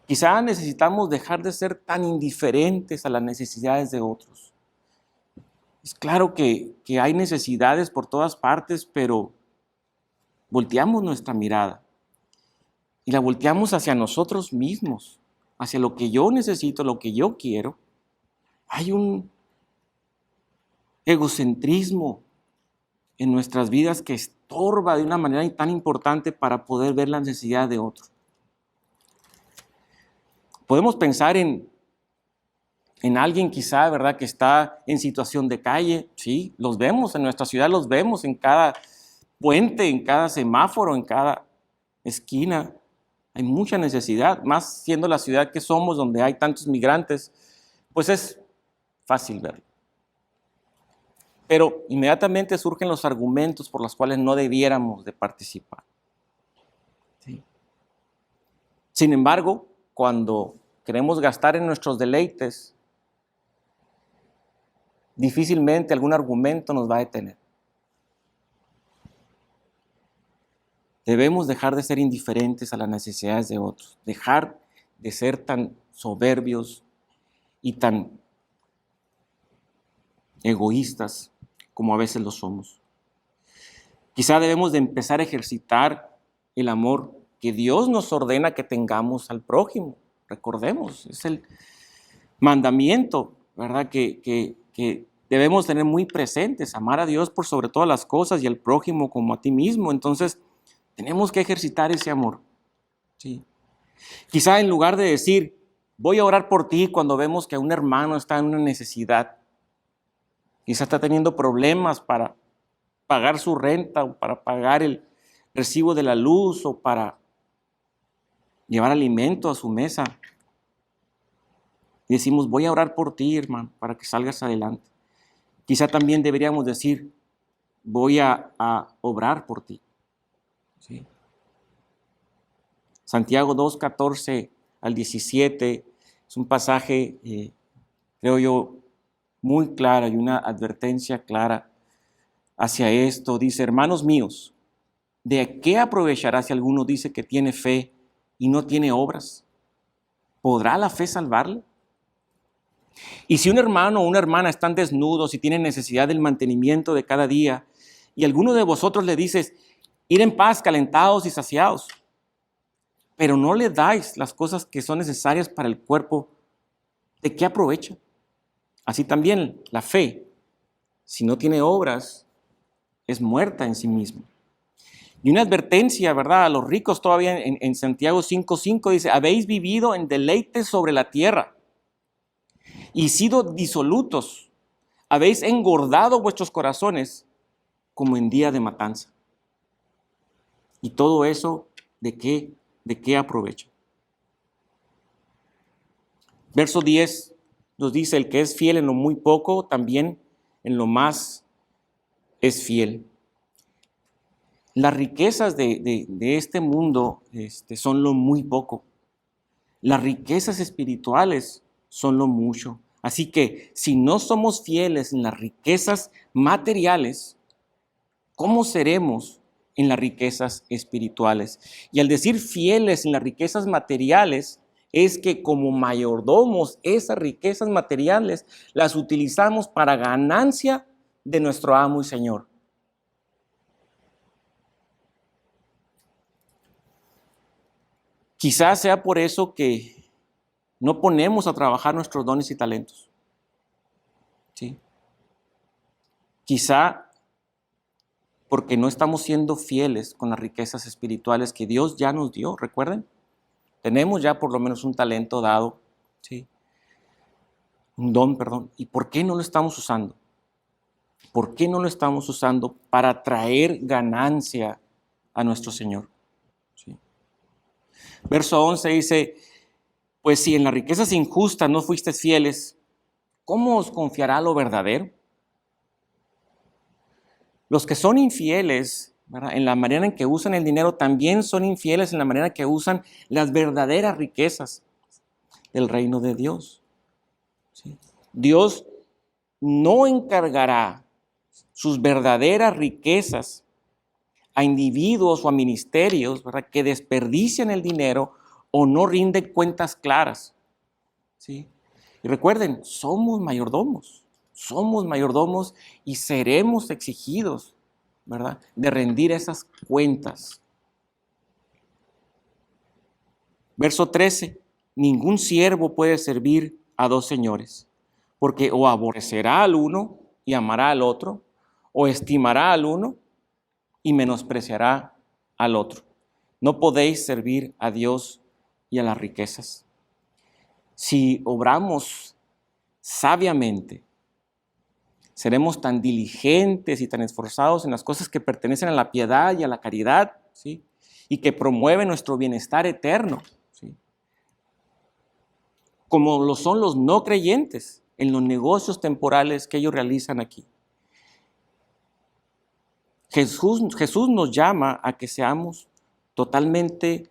Quizá necesitamos dejar de ser tan indiferentes a las necesidades de otros. Es claro que hay necesidades por todas partes, pero volteamos nuestra mirada y la volteamos hacia nosotros mismos, hacia lo que yo necesito, lo que yo quiero. Hay un egocentrismo en nuestras vidas que estorba de una manera tan importante para poder ver la necesidad de otro. Podemos pensar en en alguien quizá, ¿verdad?, que está en situación de calle. Sí, los vemos en nuestra ciudad, los vemos en cada puente, en cada semáforo, en cada esquina. Hay mucha necesidad, más siendo la ciudad que somos, donde hay tantos migrantes, pues es fácil verlo. Pero inmediatamente surgen los argumentos por los cuales no debiéramos de participar. ¿Sí? Sin embargo, cuando queremos gastar en nuestros deleites, difícilmente algún argumento nos va a detener. Debemos dejar de ser indiferentes a las necesidades de otros, dejar de ser tan soberbios y tan egoístas como a veces lo somos. Quizá debemos de empezar a ejercitar el amor que Dios nos ordena que tengamos al prójimo. Recordemos, es el mandamiento, ¿verdad?, que debemos tener muy presentes, amar a Dios por sobre todas las cosas y al prójimo como a ti mismo. Entonces, tenemos que ejercitar ese amor. ¿Sí? Quizá en lugar de decir, voy a orar por ti cuando vemos que un hermano está en una necesidad, quizá está teniendo problemas para pagar su renta o para pagar el recibo de la luz o para llevar alimento a su mesa. Y decimos, voy a orar por ti, hermano, para que salgas adelante. Quizá también deberíamos decir, voy a obrar por ti. ¿Sí? Santiago 2, 14 al 17 es un pasaje, creo yo, muy claro y una advertencia clara hacia esto. Dice, hermanos míos, ¿de qué aprovechará si alguno dice que tiene fe y no tiene obras? ¿Podrá la fe salvarle? Y si un hermano o una hermana están desnudos y tienen necesidad del mantenimiento de cada día, y alguno de vosotros le dices, ir en paz, calentados y saciados, pero no le dais las cosas que son necesarias para el cuerpo, ¿de qué aprovecha? Así también la fe, si no tiene obras, es muerta en sí misma. Y una advertencia, ¿verdad?, a los ricos todavía en Santiago 5:5 dice, habéis vivido en deleites sobre la tierra y sido disolutos, habéis engordado vuestros corazones como en día de matanza. Y todo eso, ¿de qué aprovecha? Verso 10 nos dice, el que es fiel en lo muy poco, también en lo más es fiel. Las riquezas de este mundo son lo muy poco. Las riquezas espirituales son lo mucho. Así que si no somos fieles en las riquezas materiales, ¿cómo seremos en las riquezas espirituales? Y al decir fieles en las riquezas materiales, es que como mayordomos esas riquezas materiales las utilizamos para ganancia de nuestro amo y Señor. Quizás sea por eso que no ponemos a trabajar nuestros dones y talentos. ¿Sí? Quizá porque no estamos siendo fieles con las riquezas espirituales que Dios ya nos dio. ¿Recuerden? Tenemos ya por lo menos un talento dado, ¿sí? Un don, perdón. ¿Y por qué no lo estamos usando? ¿Por qué no lo estamos usando para traer ganancia a nuestro Señor? ¿Sí? Verso 11 dice, pues si en las riquezas injustas no fuisteis fieles, ¿cómo os confiará lo verdadero? Los que son infieles, ¿verdad?, en la manera en que usan el dinero, también son infieles en la manera en que usan las verdaderas riquezas del reino de Dios. ¿Sí? Dios no encargará sus verdaderas riquezas a individuos o a ministerios, ¿verdad?, que desperdician el dinero o no rinden cuentas claras. ¿Sí? Y recuerden, somos mayordomos y seremos exigidos, ¿verdad?, de rendir esas cuentas. Verso 13, ningún siervo puede servir a dos señores, porque o aborrecerá al uno y amará al otro, o estimará al uno y menospreciará al otro. No podéis servir a Dios y a las riquezas. Si obramos sabiamente. Seremos tan diligentes y tan esforzados en las cosas que pertenecen a la piedad y a la caridad, ¿sí? Y que promueven nuestro bienestar eterno, ¿sí? Como lo son los no creyentes en los negocios temporales que ellos realizan aquí. Jesús nos llama a que seamos totalmente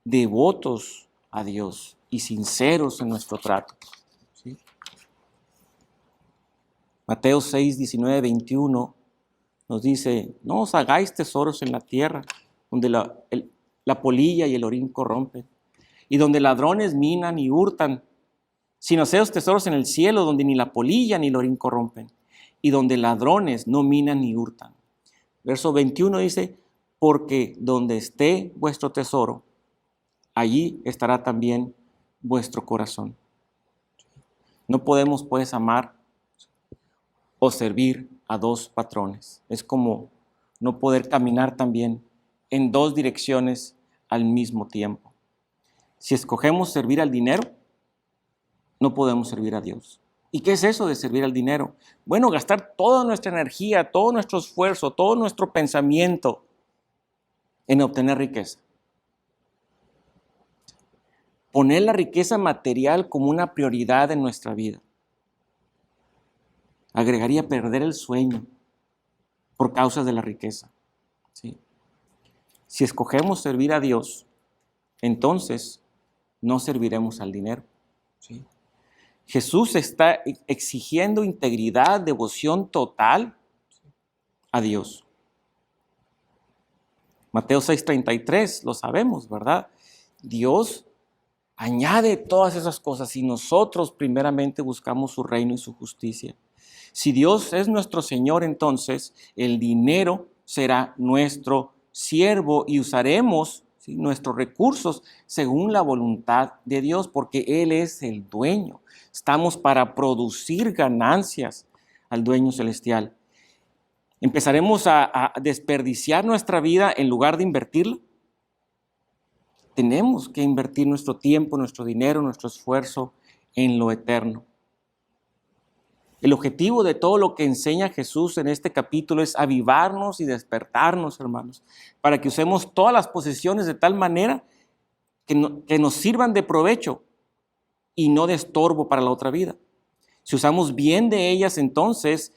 devotos a Dios y sinceros en nuestro trato, ¿sí? Mateo 6, 19, 21 nos dice: no os hagáis tesoros en la tierra, donde la polilla y el orín corrompen, y donde ladrones minan y hurtan, sino haceos tesoros en el cielo, donde ni la polilla ni el orín corrompen, y donde ladrones no minan ni hurtan. Verso 21 dice: porque donde esté vuestro tesoro, allí estará también vuestro corazón. No podemos, pues, amar o servir a dos patrones. Es como no poder caminar también en dos direcciones al mismo tiempo. Si escogemos servir al dinero, no podemos servir a Dios. ¿Y qué es eso de servir al dinero? Bueno, gastar toda nuestra energía, todo nuestro esfuerzo, todo nuestro pensamiento en obtener riqueza. Poner la riqueza material como una prioridad en nuestra vida agregaría perder el sueño por causa de la riqueza, ¿sí? Si escogemos servir a Dios, entonces no serviremos al dinero, ¿sí? Jesús está exigiendo integridad, devoción total a Dios. Mateo 6:33, lo sabemos, ¿verdad? Dios añade todas esas cosas y nosotros primeramente buscamos su reino y su justicia. Si Dios es nuestro Señor, entonces el dinero será nuestro siervo y usaremos, ¿sí?, nuestros recursos según la voluntad de Dios, porque Él es el dueño. Estamos para producir ganancias al dueño celestial. ¿Empezaremos a desperdiciar nuestra vida en lugar de invertirla? Tenemos que invertir nuestro tiempo, nuestro dinero, nuestro esfuerzo en lo eterno. El objetivo de todo lo que enseña Jesús en este capítulo es avivarnos y despertarnos, hermanos, para que usemos todas las posesiones de tal manera que nos sirvan de provecho y no de estorbo para la otra vida. Si usamos bien de ellas, entonces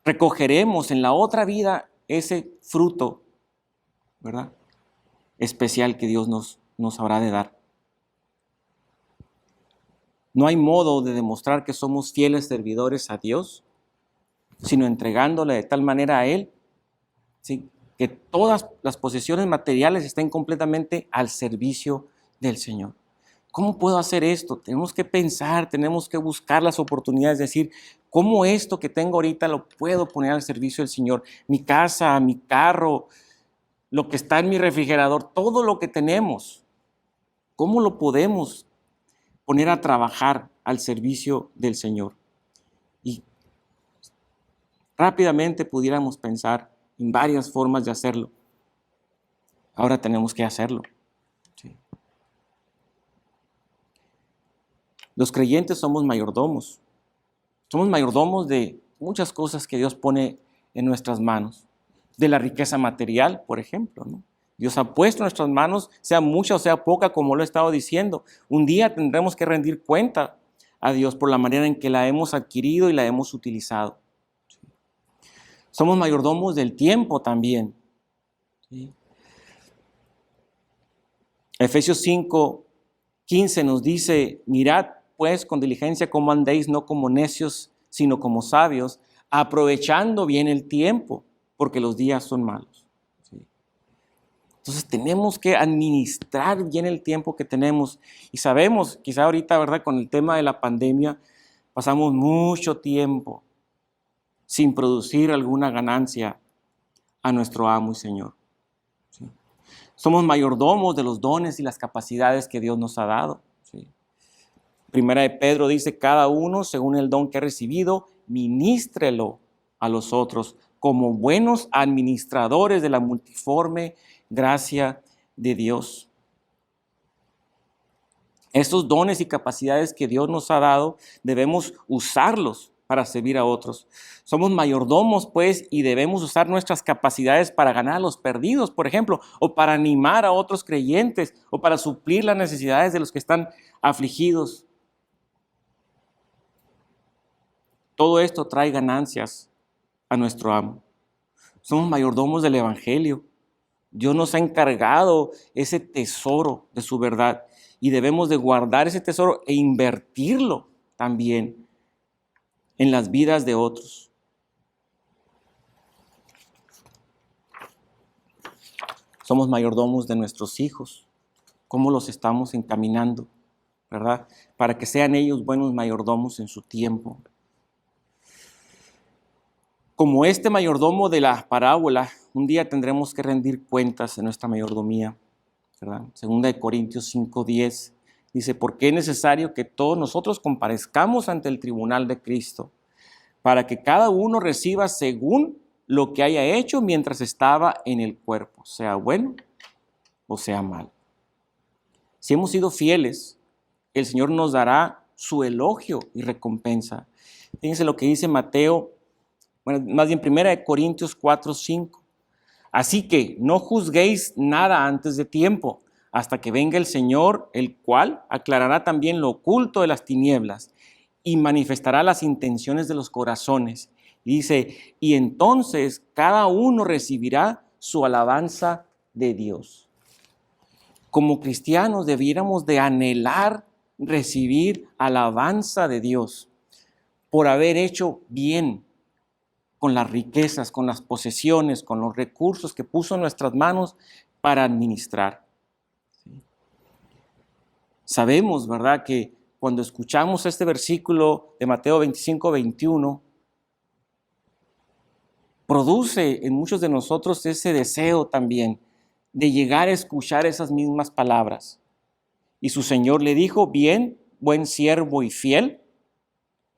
recogeremos en la otra vida ese fruto, ¿verdad?, especial que Dios nos habrá de dar. No hay modo de demostrar que somos fieles servidores a Dios, sino entregándole de tal manera a Él, ¿sí?, que todas las posesiones materiales estén completamente al servicio del Señor. ¿Cómo puedo hacer esto? Tenemos que pensar, tenemos que buscar las oportunidades, decir, ¿cómo esto que tengo ahorita lo puedo poner al servicio del Señor? Mi casa, mi carro, lo que está en mi refrigerador, todo lo que tenemos, ¿cómo lo podemos poner a trabajar al servicio del Señor? Y rápidamente pudiéramos pensar en varias formas de hacerlo. Ahora tenemos que hacerlo, ¿sí? Los creyentes somos mayordomos. Somos mayordomos de muchas cosas que Dios pone en nuestras manos. De la riqueza material, por ejemplo, ¿no? Dios ha puesto en nuestras manos, sea mucha o sea poca, como lo he estado diciendo. Un día tendremos que rendir cuenta a Dios por la manera en que la hemos adquirido y la hemos utilizado. Somos mayordomos del tiempo también, ¿sí? Efesios 5:15 nos dice: mirad pues con diligencia cómo andéis, no como necios, sino como sabios, aprovechando bien el tiempo, porque los días son malos, ¿sí? Entonces tenemos que administrar bien el tiempo que tenemos. Y sabemos, quizá ahorita, ¿verdad?, con el tema de la pandemia, pasamos mucho tiempo sin producir alguna ganancia a nuestro amo y Señor, ¿sí? Somos mayordomos de los dones y las capacidades que Dios nos ha dado, ¿sí? Primera de Pedro dice: cada uno, según el don que ha recibido, ministrelo a los otros como buenos administradores de la multiforme gracia de Dios. Estos dones y capacidades que Dios nos ha dado, debemos usarlos para servir a otros. Somos mayordomos, pues, y debemos usar nuestras capacidades para ganar a los perdidos, por ejemplo, o para animar a otros creyentes, o para suplir las necesidades de los que están afligidos. Todo esto trae ganancias a nuestro amo. Somos mayordomos del Evangelio. Dios nos ha encargado ese tesoro de su verdad y debemos de guardar ese tesoro e invertirlo también en las vidas de otros. Somos mayordomos de nuestros hijos. ¿Cómo los estamos encaminando? ¿Verdad? Para que sean ellos buenos mayordomos en su tiempo. Como este mayordomo de la parábola, un día tendremos que rendir cuentas en nuestra mayordomía, ¿verdad? Segunda de Corintios 5:10 dice, porque es necesario que todos nosotros comparezcamos ante el tribunal de Cristo, para que cada uno reciba según lo que haya hecho mientras estaba en el cuerpo, sea bueno o sea mal. Si hemos sido fieles, el Señor nos dará su elogio y recompensa. Fíjense lo que dice Mateo, más bien 1 Corintios 4:5. Así que no juzguéis nada antes de tiempo, hasta que venga el Señor, el cual aclarará también lo oculto de las tinieblas y manifestará las intenciones de los corazones. Y dice, y entonces cada uno recibirá su alabanza de Dios. Como cristianos debiéramos de anhelar recibir alabanza de Dios por haber hecho bien con las riquezas, con las posesiones, con los recursos que puso en nuestras manos para administrar. Sabemos, ¿verdad?, que cuando escuchamos este versículo de Mateo 25:21, produce en muchos de nosotros ese deseo también de llegar a escuchar esas mismas palabras. Y su Señor le dijo, bien, buen siervo y fiel,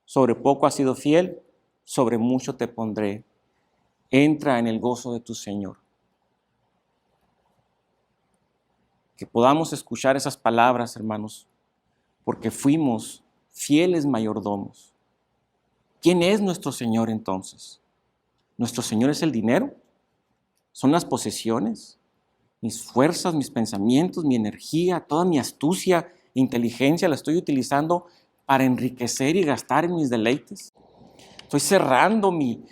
sobre poco has sido fiel, sobre mucho te pondré. Entra en el gozo de tu Señor. Que podamos escuchar esas palabras, hermanos, porque fuimos fieles mayordomos. ¿Quién es nuestro Señor entonces? ¿Nuestro Señor es el dinero? ¿Son las posesiones? ¿Mis fuerzas, mis pensamientos, mi energía, toda mi astucia e inteligencia la estoy utilizando para enriquecer y gastar en mis deleites? Estoy cerrando mi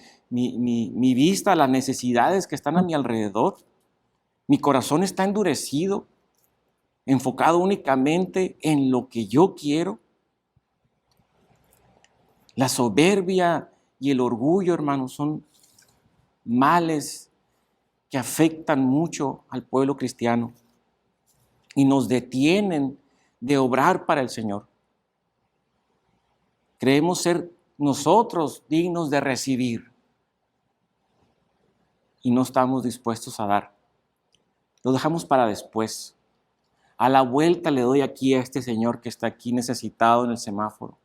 vista a las necesidades que están a mi alrededor. Mi corazón está endurecido, enfocado únicamente en lo que yo quiero. La soberbia y el orgullo, hermanos, son males que afectan mucho al pueblo cristiano y nos detienen de obrar para el Señor. Creemos ser nosotros dignos de recibir y no estamos dispuestos a dar. Lo dejamos para después. A la vuelta le doy aquí a este señor que está aquí necesitado en el semáforo.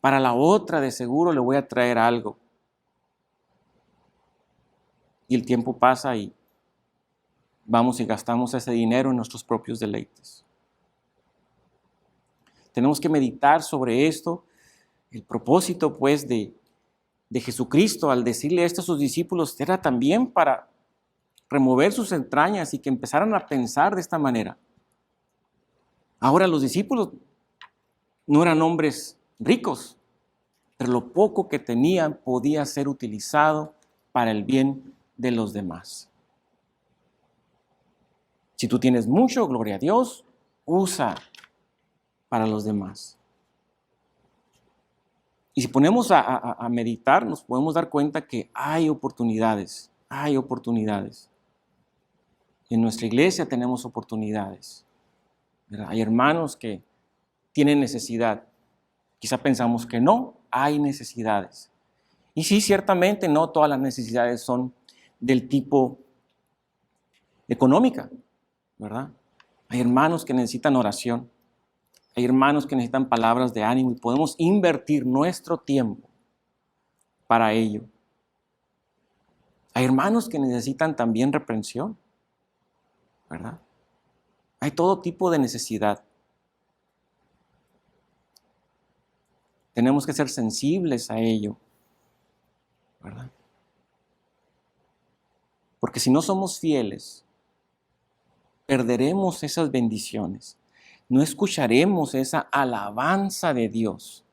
Para la otra de seguro le voy a traer algo. Y el tiempo pasa y vamos y gastamos ese dinero en nuestros propios deleites. Tenemos que meditar sobre esto. El propósito, pues, de Jesucristo al decirle esto a sus discípulos era también para remover sus entrañas y que empezaran a pensar de esta manera. Ahora los discípulos no eran hombres ricos, pero lo poco que tenían podía ser utilizado para el bien de los demás. Si tú tienes mucho, gloria a Dios, usa para los demás. Y si ponemos a meditar, nos podemos dar cuenta que hay oportunidades, hay oportunidades. En nuestra iglesia tenemos oportunidades. Hay hermanos que tienen necesidad. Quizá pensamos que no, hay necesidades. Y sí, ciertamente no todas las necesidades son del tipo económica, ¿verdad? Hay hermanos que necesitan oración. Hay hermanos que necesitan palabras de ánimo y podemos invertir nuestro tiempo para ello. Hay hermanos que necesitan también reprensión, ¿verdad? Hay todo tipo de necesidad. Tenemos que ser sensibles a ello, ¿verdad? Porque si no somos fieles, perderemos esas bendiciones. No escucharemos esa alabanza de Dios.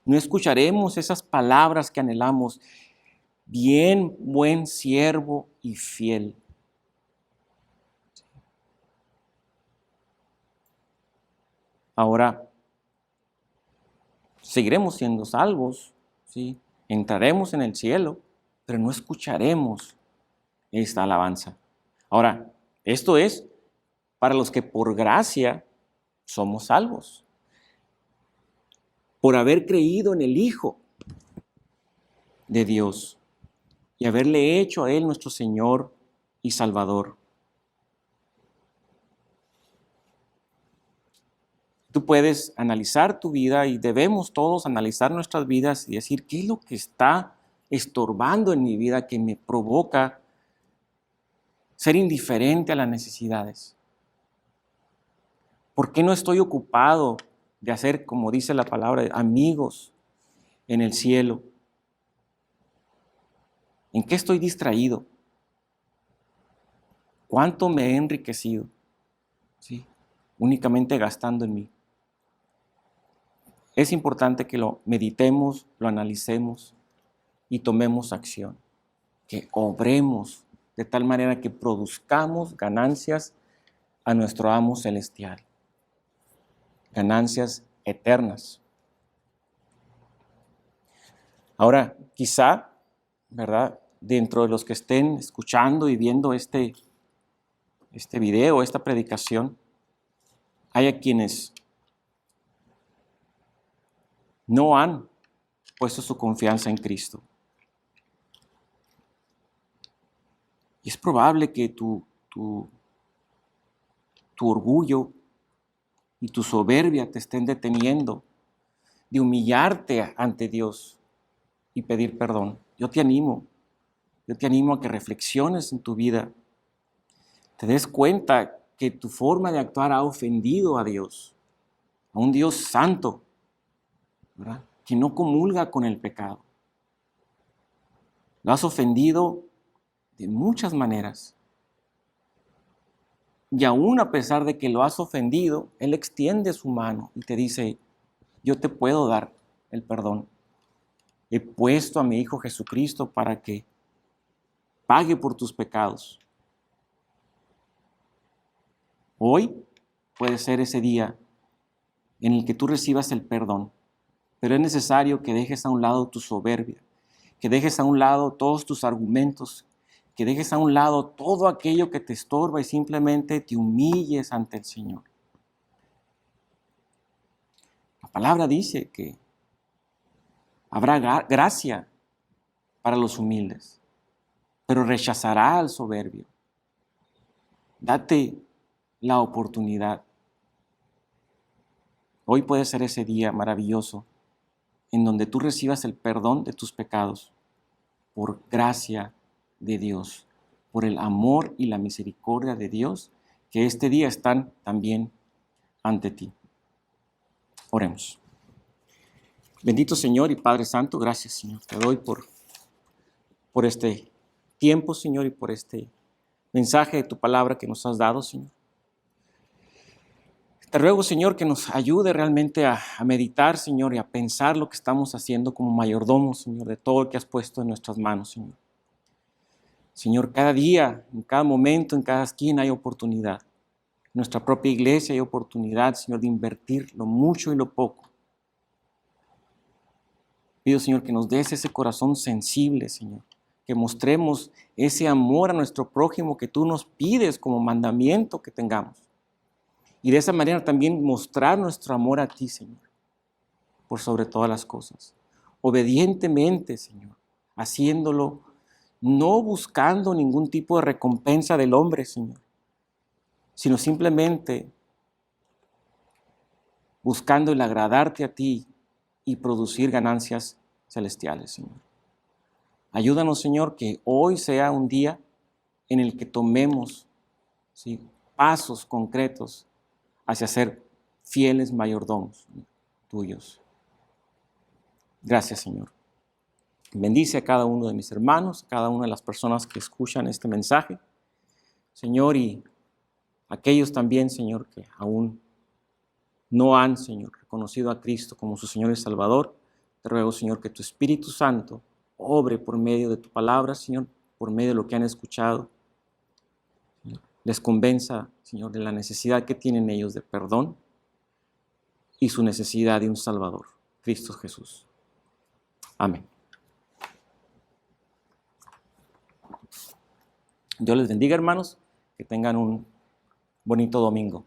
No escucharemos esas palabras que anhelamos. Bien, buen siervo y fiel. Ahora, seguiremos siendo salvos, ¿sí? Entraremos en el cielo, pero no escucharemos esta alabanza. Ahora, esto es para los que por gracia somos salvos, por haber creído en el Hijo de Dios y haberle hecho a Él nuestro Señor y Salvador. Tú puedes analizar tu vida y debemos todos analizar nuestras vidas y decir, ¿qué es lo que está estorbando en mi vida que me provoca ser indiferente a las necesidades? ¿Por qué no estoy ocupado de hacer, como dice la palabra, amigos en el cielo? ¿En qué estoy distraído? ¿Cuánto me he enriquecido? ¿Sí? Únicamente gastando en mí. Es importante que lo meditemos, lo analicemos y tomemos acción. Que obremos de tal manera que produzcamos ganancias a nuestro amo celestial. Ganancias eternas. Ahora, quizá, ¿verdad? Dentro de los que estén escuchando y viendo este video, esta predicación, haya quienes no han puesto su confianza en Cristo. Y es probable que tu orgullo y tu soberbia te estén deteniendo de humillarte ante Dios y pedir perdón. Yo te animo a que reflexiones en tu vida, te des cuenta que tu forma de actuar ha ofendido a Dios, a un Dios santo, ¿verdad? Que no comulga con el pecado. Lo has ofendido de muchas maneras. Y aún a pesar de que lo has ofendido, Él extiende su mano y te dice, yo te puedo dar el perdón. He puesto a mi Hijo Jesucristo para que pague por tus pecados. Hoy puede ser ese día en el que tú recibas el perdón, pero es necesario que dejes a un lado tu soberbia, que dejes a un lado todos tus argumentos, que dejes a un lado todo aquello que te estorba y simplemente te humilles ante el Señor. La palabra dice que habrá gracia para los humildes, pero rechazará al soberbio. Date la oportunidad. Hoy puede ser ese día maravilloso en donde tú recibas el perdón de tus pecados por gracia de Dios, por el amor y la misericordia de Dios, que este día están también ante ti. Oremos. Bendito Señor y Padre Santo, gracias Señor. Te doy por este tiempo, Señor, y por este mensaje de tu palabra que nos has dado, Señor. Te ruego, Señor, que nos ayude realmente a meditar, Señor, y a pensar lo que estamos haciendo como mayordomos, Señor, de todo lo que has puesto en nuestras manos, Señor. Señor, cada día, en cada momento, en cada esquina hay oportunidad. En nuestra propia iglesia hay oportunidad, Señor, de invertir lo mucho y lo poco. Pido, Señor, que nos des ese corazón sensible, Señor, que mostremos ese amor a nuestro prójimo que tú nos pides como mandamiento que tengamos. Y de esa manera también mostrar nuestro amor a ti, Señor, por sobre todas las cosas. Obedientemente, Señor, haciéndolo, no buscando ningún tipo de recompensa del hombre, Señor, sino simplemente buscando el agradarte a ti y producir ganancias celestiales, Señor. Ayúdanos, Señor, que hoy sea un día en el que tomemos, ¿sí?, pasos concretos hacia ser fieles mayordomos tuyos. Gracias, Señor. Bendice a cada uno de mis hermanos, a cada una de las personas que escuchan este mensaje, Señor, y aquellos también, Señor, que aún no han, Señor, reconocido a Cristo como su Señor y Salvador. Te ruego, Señor, que tu Espíritu Santo obre por medio de tu palabra, Señor, por medio de lo que han escuchado. Les convenza, Señor, de la necesidad que tienen ellos de perdón y su necesidad de un Salvador, Cristo Jesús. Amén. Dios les bendiga, hermanos, que tengan un bonito domingo.